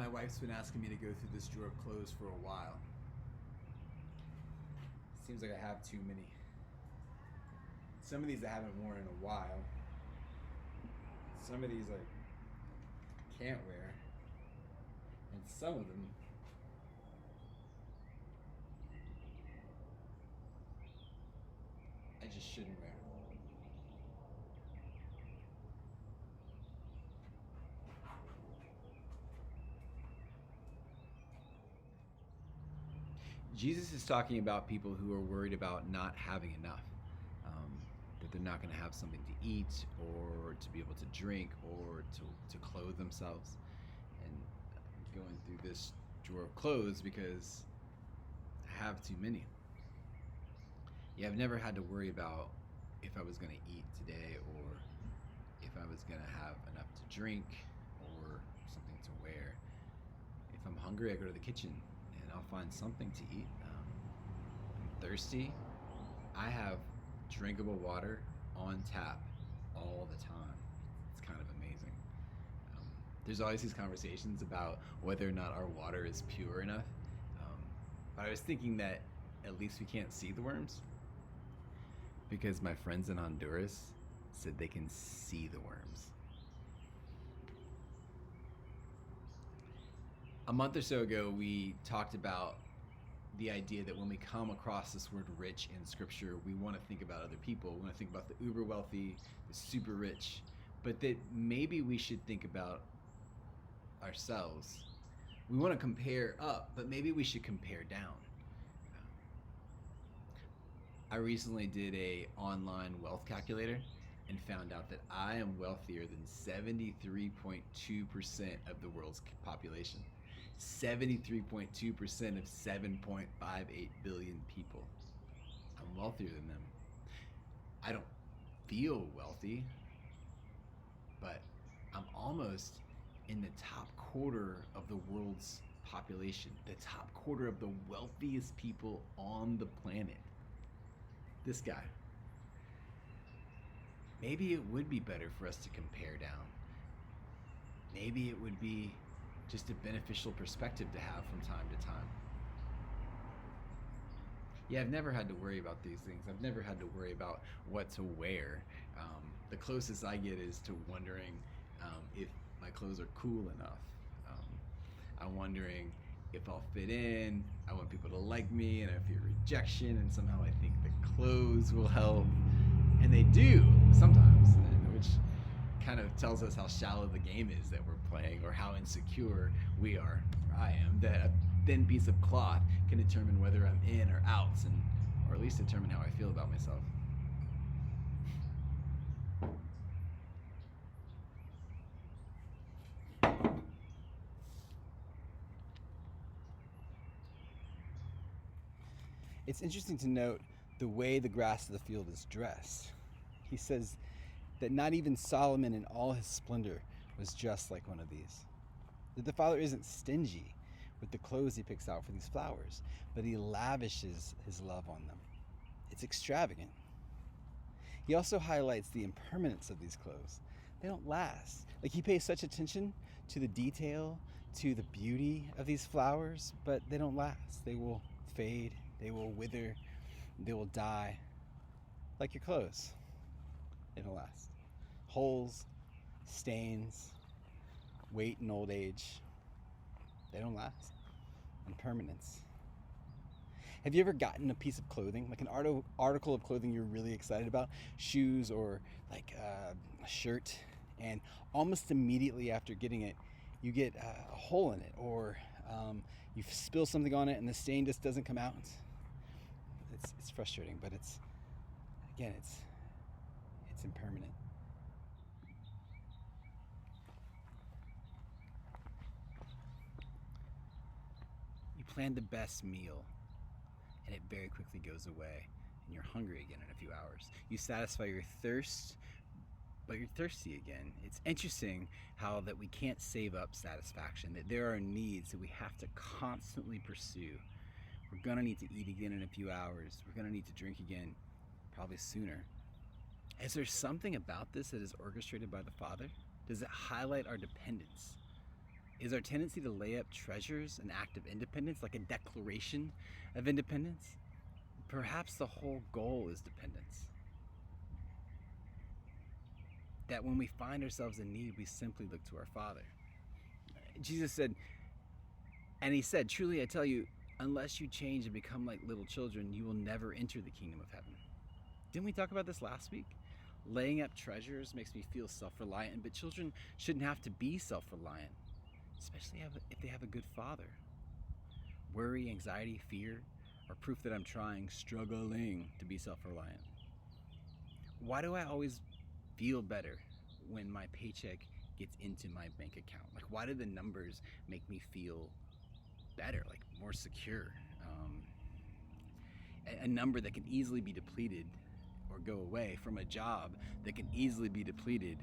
My wife's been asking me to go through this drawer of clothes for a while. Seems like I have too many. Some of these I haven't worn in a while. Some of these I can't wear. And some of them I just shouldn't wear. Jesus is talking about people who are worried about not having enough, that they're not going to have something to eat or to be able to drink or to clothe themselves. And I'm going through this drawer of clothes because I have too many. Yeah, I've never had to worry about if I was going to eat today or if I was going to have enough to drink or something to wear. If I'm hungry, I go to the kitchen and I'll find something to eat. I'm thirsty. I have drinkable water on tap all the time. It's kind of amazing. There's always these conversations about whether or not our water is pure enough. But I was thinking that at least we can't see the worms, because my friends in Honduras said they can see the worms. A month or so ago, we talked about the idea that when we come across this word rich in scripture, we want to think about other people. We want to think about the uber wealthy, the super rich, but that maybe we should think about ourselves. We want to compare up, but maybe we should compare down. I recently did a online wealth calculator and found out that I am wealthier than 73.2% of the world's population. 73.2% of 7.58 billion people. I'm wealthier than them. I don't feel wealthy, but I'm almost in the top quarter of the world's population, the top quarter of the wealthiest people on the planet. This guy. Maybe it would be better for us to compare down. Maybe it would be just a beneficial perspective to have from time to time. Yeah, I've never had to worry about these things. I've never had to worry about what to wear. The closest I get is to wondering if my clothes are cool enough. I'm wondering if I'll fit in. I want people to like me, and I fear rejection, and somehow I think the clothes will help. And they do sometimes, which kind of tells us how shallow the game is that we're playing, or how insecure we are, or I am, that a thin piece of cloth can determine whether I'm in or out, or at least determine how I feel about myself. It's interesting to note the way the grass of the field is dressed. He says that not even Solomon in all his splendor was dressed like one of these. That the Father isn't stingy with the clothes he picks out for these flowers, but he lavishes his love on them. It's extravagant. He also highlights the impermanence of these clothes. They don't last. Like, he pays such attention to the detail, to the beauty of these flowers, but they don't last. They will fade, they will wither, they will die. Like your clothes. They don't last. Holes, stains, weight and old age, they don't last. Impermanence. Have you ever gotten a piece of clothing, like an article of clothing you're really excited about, shoes or like a shirt, and almost immediately after getting it, you get a hole in it, or you spill something on it and the stain just doesn't come out? It's frustrating, but it's impermanent. You plan the best meal, and it very quickly goes away, and you're hungry again in a few hours. You satisfy your thirst, but you're thirsty again. It's interesting how that we can't save up satisfaction, that there are needs that we have to constantly pursue. We're gonna need to eat again in a few hours. We're gonna need to drink again probably sooner. Is there something about this that is orchestrated by the Father? Does it highlight our dependence? Is our tendency to lay up treasures an act of independence, like a declaration of independence? Perhaps the whole goal is dependence. That when we find ourselves in need, we simply look to our Father. Jesus said, and he said, truly I tell you, unless you change and become like little children, you will never enter the kingdom of heaven. Didn't we talk about this last week? Laying up treasures makes me feel self-reliant, but children shouldn't have to be self-reliant, especially if they have a good father. Worry, anxiety, fear are proof that I'm struggling to be self-reliant. Why do I always feel better when my paycheck gets into my bank account? Like, why do the numbers make me feel better, like more secure? A number that can easily be depleted or go away, from a job that can easily be depleted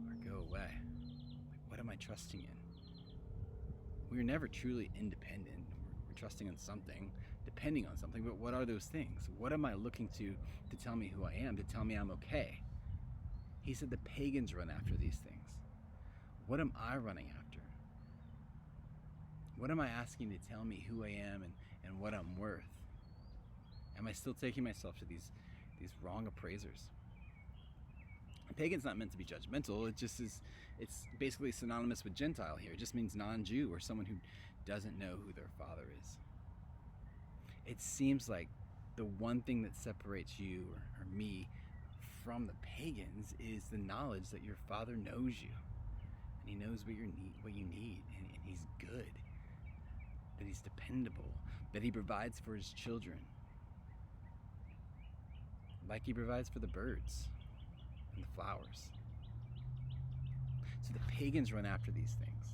or go away. Like, what am I trusting in? We're never truly independent. We're trusting on something, depending on something, but what are those things? What am I looking to tell me who I am, to tell me I'm okay? He said the pagans run after these things. What am I running after? What am I asking to tell me who I am and what I'm worth? Am I still taking myself to these wrong appraisers? A pagan's not meant to be judgmental. It just is. It's basically synonymous with Gentile here. It just means non-Jew, or someone who doesn't know who their Father is. It seems like the one thing that separates you or me from the pagans is the knowledge that your Father knows you, and He knows what you need, and He's good, that He's dependable, that He provides for His children, like He provides for the birds and the flowers. So the pagans run after these things,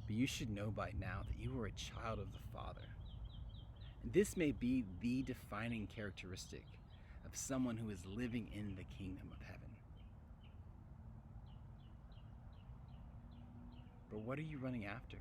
but you should know by now that you are a child of the Father. And this may be the defining characteristic of someone who is living in the kingdom of heaven. But what are you running after?